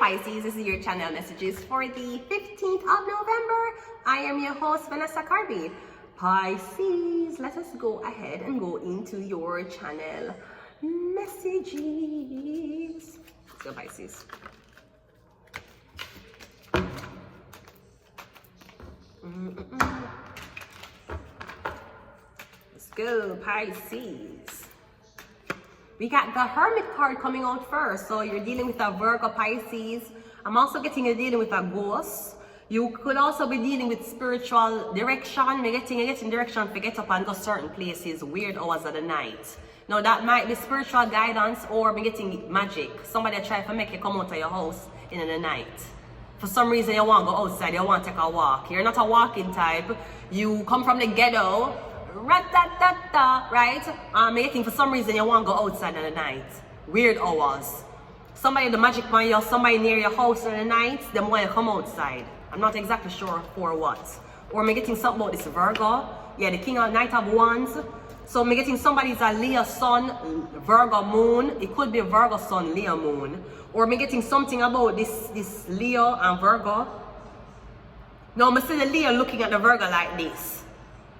Pisces, this is your channel messages for the 15th of November. I am your host, Vanessa Carby. Pisces, let us go ahead and go into your channel messages. Let's go, Pisces. Let's go, Pisces. We got the Hermit card coming out first. So you're dealing with a Virgo, Pisces. I'm also getting you dealing with a ghost. You could also be dealing with spiritual direction. You're getting direction to get up and go certain places, weird hours of the night. Now that might be spiritual guidance, or be getting magic. Somebody try to make you come out of your house in the night. For some reason you want to go outside, you want to take a walk. You're not a walking type. You come from the ghetto. Rat-tat-tat-ta, right? Making for some reason you want to go outside in the night. Weird hours. Somebody the magic on you, somebody near your house in the night, them want to come outside. I'm not exactly sure for what. Or I'm getting something about this Virgo. Yeah, the King of Knight of Wands. So I'm getting somebody's a Leo Sun, Virgo Moon. It could be a Virgo Sun, Leo Moon. Or I'm getting something about this Leo and Virgo. No, I'm seeing the Leo looking at the Virgo like this.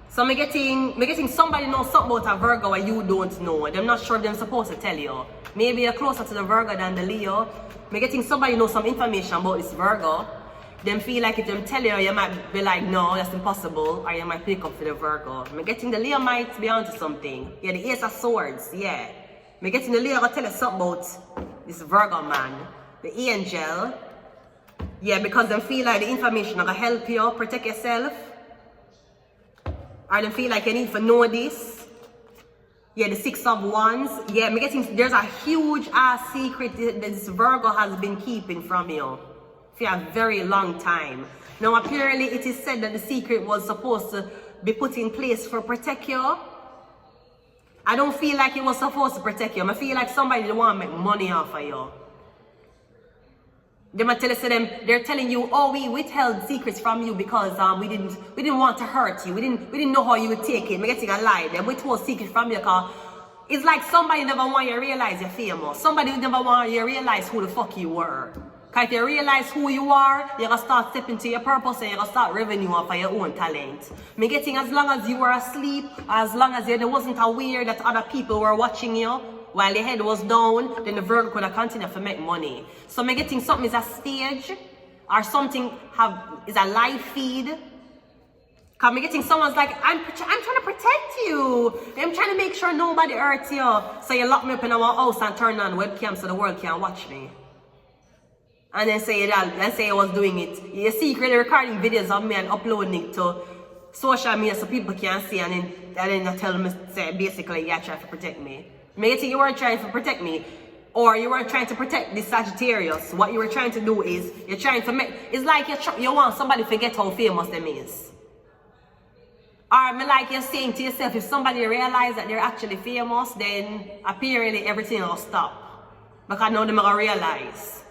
So I'm getting somebody knows something about a Virgo and you don't know. I'm not sure if they're supposed to tell you. Maybe you're closer to the Virgo than the Leo. I'm getting somebody knows some information about this Virgo. Them feel like if them tell you, you might be like, no, that's impossible. Or you might pick up for the Virgo. I'm getting the Leo might be onto something. Yeah, the Ace of Swords, yeah. I'm getting the Leo to tell you something about this Virgo man. The Angel. Yeah, because them feel like the information are going to help you protect yourself. Or they feel like you need to know this. Yeah, the Six of Wands. Yeah, I'm getting there's a huge ass secret that this Virgo has been keeping from you for a very long time. Now apparently it is said that the secret was supposed to be put in place for protect you. I don't feel like it was supposed to protect you. I feel like somebody want to make money off of you. They might tell us to them, they're telling you, oh, we withheld secrets from you because we didn't want to hurt you. We didn't know how you would take it. We're getting a lie. They withhold secrets from you because it's like somebody never want you to realize you're famous. Somebody never want you to realize who the fuck you were. Because if you realize who you are, you're going to start stepping to your purpose and you're going to start revenue off of your own talent. Me getting as long as you were asleep, as long as you wasn't aware that other people were watching you, while your head was down, then the Virgo could have continued to make money. So me getting something is a stage, or something is a live feed. Cause me getting someone's like, I'm trying to protect you. I'm trying to make sure nobody hurts you. So you lock me up in our house and turn on webcam so the world can't watch me. And then say that, and say I was doing it. You secretly recording videos of me and uploading it to social media so people can see, and then I tell me, say basically you're trying to protect me. Maybe you weren't trying to protect me, or you weren't trying to protect this Sagittarius. What you were trying to do is, you're trying to make, it's like you want somebody to forget how famous them is. Or like you're saying to yourself, if somebody realizes that they're actually famous, then apparently everything will stop. Because now they're going to realize.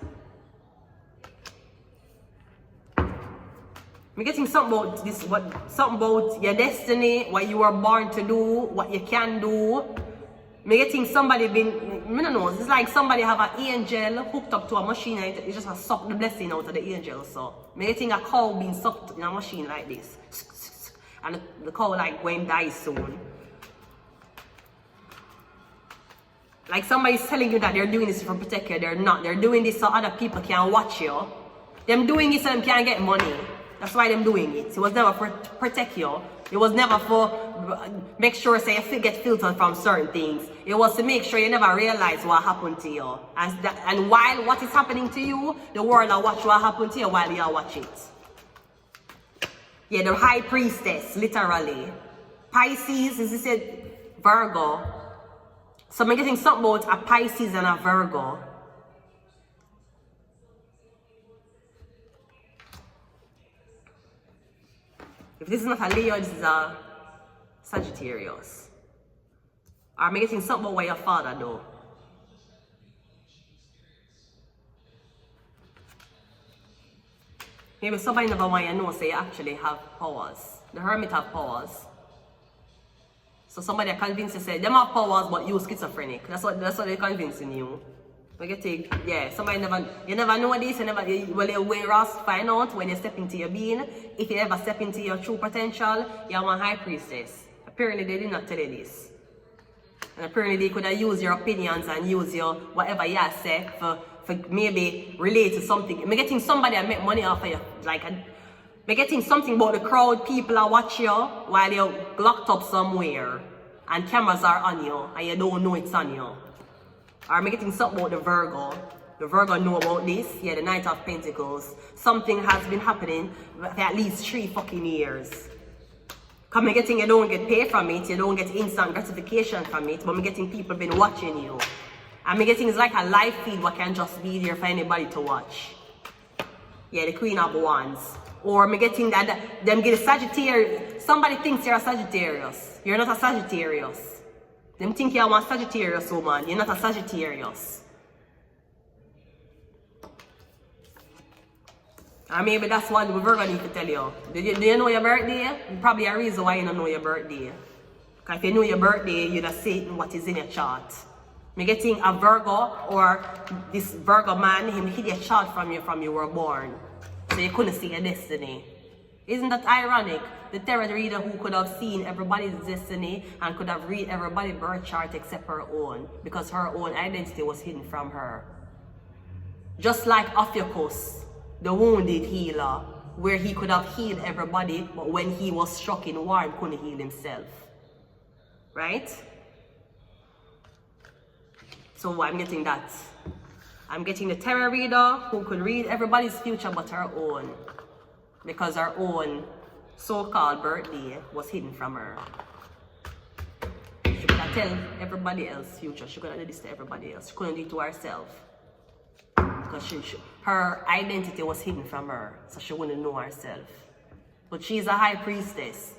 I'm getting something about this, something about your destiny, what you were born to do, what you can do. Me getting somebody been, I don't know, it's like somebody have an angel hooked up to a machine and it just has sucked the blessing out of the angel. So, me getting a cow being sucked in a machine like this. And the cow like going to die soon. Like somebody's telling you that they're doing this for protect you, they're not. They're doing this so other people can watch you. Them doing this so them can get money. That's why them doing it. It was never for protect you. It was never for make sure say you get filtered from certain things. It was to make sure you never realize what happened to you. And while what is happening to you, the world will watch what happened to you while you watch it. Yeah, the high priestess, literally. Pisces, as I said, Virgo. So I'm getting something about a Pisces and a Virgo. If this is not a Leo, this is a Sagittarius. Or I'm getting something about what your father do. Maybe somebody never want you to know, say you actually have powers. The Hermit have powers. So somebody convinced you, say, them have powers but you schizophrenic. That's what they're convincing you. We get it, yeah, somebody you never know this, when Ross find out when you step into your being, if you ever step into your true potential, you're one high priestess. Apparently they did not tell you this. And apparently they could have used your opinions and use your whatever you say for maybe relate to something. I'm getting somebody that make money off of you. Like, I'm getting something about the crowd, people are watching you while you're locked up somewhere and cameras are on you and you don't know it's on you. Or I'm getting something about the Virgo. The Virgo know about this. Yeah, the Knight of Pentacles. Something has been happening for at least 3 fucking years. Because I'm getting you don't get paid from it, you don't get instant gratification from it, but I'm getting people been watching you. And I'm getting it's like a live feed what can just be there for anybody to watch. Yeah, the Queen of Wands. Or I'm getting that them get a Sagittarius. Somebody thinks you're a Sagittarius. You're not a Sagittarius. Them think you're one Sagittarius woman. You're not a Sagittarius. And maybe that's what we're going to need to tell you. Do you know your birthday? Probably a reason why you don't know your birthday. Because if you know your birthday, you'd have seen what is in your chart. Me getting a Virgo or this Virgo man, him hid your chart from you were born. So you couldn't see your destiny. Isn't that ironic? The tarot reader who could have seen everybody's destiny and could have read everybody's birth chart except her own. Because her own identity was hidden from her. Just like Ophiuchus, the wounded healer, where he could have healed everybody, but when he was struck in war, he couldn't heal himself. Right? So I'm getting that. I'm getting the tarot reader who could read everybody's future but her own. Because her own so-called birthday was hidden from her. She could have tell everybody else's future. She could have done this to everybody else. She couldn't do it to herself. Because her identity was hidden from her, so she wouldn't know herself. But she's a high priestess.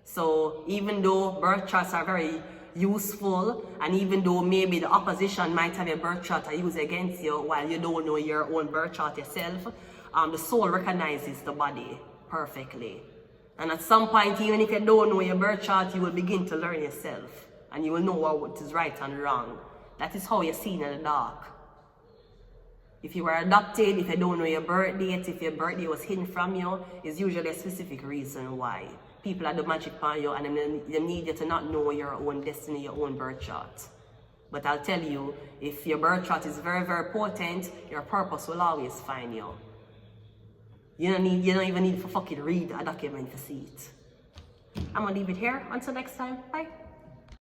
So even though birth charts are very useful, and even though maybe the opposition might have a birth chart to use against you while you don't know your own birth chart yourself, the soul recognizes the body perfectly. And at some point, even if you don't know your birth chart, you will begin to learn yourself. And you will know what is right and wrong. That is how you're seen in the dark. If you were adopted, if you don't know your birth date, if your birthday was hidden from you, it's usually a specific reason why. People are the magic on you and they need you to not know your own destiny, your own birth chart. But I'll tell you, if your birth chart is very, very potent, your purpose will always find you. You don't even need to fucking read a document to see it. I'm gonna leave it here. Until next time, bye.